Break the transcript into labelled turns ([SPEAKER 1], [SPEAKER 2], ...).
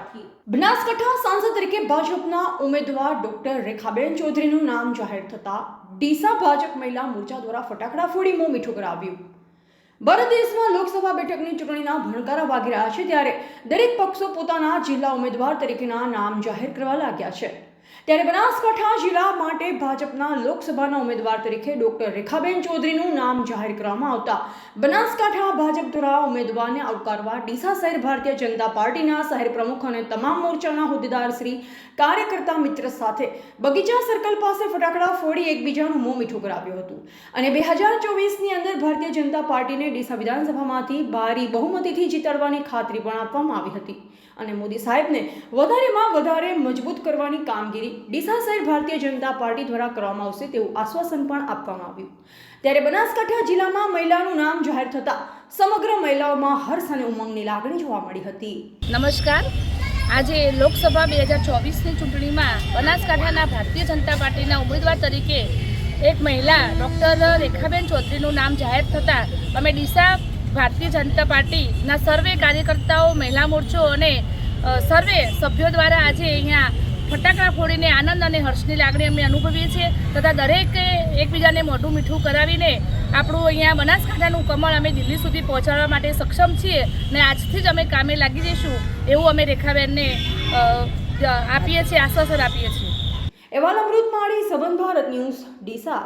[SPEAKER 1] બનાસકાંઠાથી બનાસકાંઠા સાંસદ તરીકે ભાજપના ઉમેદવાર ડોક્ટર રેખાબેન ચૌધરીનું નામ જાહેર થતા ડીસા ભાજપ મહિલા મોરચા દ્વારા ફટાકડા ફોડી મોં મીઠું કરાવ્યું। ભારત દેશમાં લોકસભા બેઠકની ચૂંટણીના ભણકારા વાગી રહ્યા છે, ત્યારે દરેક પક્ષો પોતાના જિલ્લા ઉમેદવાર તરીકેના નામ જાહેર કરવા લાગ્યા છે। ત્યારે બનાસકાંઠા જિલ્લા માટે ભાજપના લોકસભાના ઉમેદવાર તરીકે ડોક્ટર રેખાબેન ચૌધરીનું નામ જાહેર કરવામાં આવતા બનાસકાંઠા ભાજપ દ્વારા ઉમેદવારને આવકારવા ડીસા શહેર ભારતીય જનતા પાર્ટીના શહેર પ્રમુખ અને તમામ મોરચાના હોદ્દેદાર શ્રી કાર્યકર્તા મિત્ર સાથે બગીચા સર્કલ પાસે ફટાકડા ફોડી એકબીજાનું મોં મીઠું કરાવ્યું હતું અને 2024ની અંદર ભારતીય જનતા પાર્ટીને ડીસા વિધાનસભામાંથી ભારી બહુમતીથી જીતાડવાની ખાતરી પણ આપવામાં આવી હતી અને મોદી સાહેબને વધારેમાં વધારે મજબૂત કરવાની કામગીરી ડીસા શહેર ભારતીય જનતા પાર્ટી દ્વારા કરવામાં આવશે તેવું આશ્વાસન પણ આપવામાં આવ્યું। ત્યારે બનાસકાંઠા જિલ્લામાં મહિલાનું નામ જાહેર થતાં સમગ્ર મહિલાઓમાં હર્ષ અને ઉમંગની લાગણી જોવા મળી હતી।
[SPEAKER 2] નમસ્કાર। આજે લોકસભા 2024ની ચૂંટણીમાં બનાસકાંઠાના ભારતીય જનતા પાર્ટીના ઉમેદવાર તરીકે એક મહિલા ડૉક્ટર રેખાબેન ચૌધરીનું નામ જાહેર થતાં અમે ડીસા ભારતીય જનતા પાર્ટીના સર્વે કાર્યકર્તાઓ, મહિલા મોરચો અને સર્વે સભ્યો દ્વારા આજે અહીંયા ફટાકડા ફોડીને આનંદ અને હર્ષની લાગણી અમે અનુભવીએ છીએ તથા દરેકે એકબીજાને મોઢું મીઠું કરાવીને આપણું અહીંયા બનાસકાંઠાનું કમળ અમે દિલ્હી સુધી પહોંચાડવા માટે સક્ષમ છીએ અને આજથી જ અમે કામે લાગી જઈશું એવું અમે રેખાબેનને આપીએ છીએ, આશ્વાસન આપીએ છીએ।
[SPEAKER 1] અહેવાલ અમૃત માળી, સંબંધ ભારત ન્યૂઝ, ડીસા।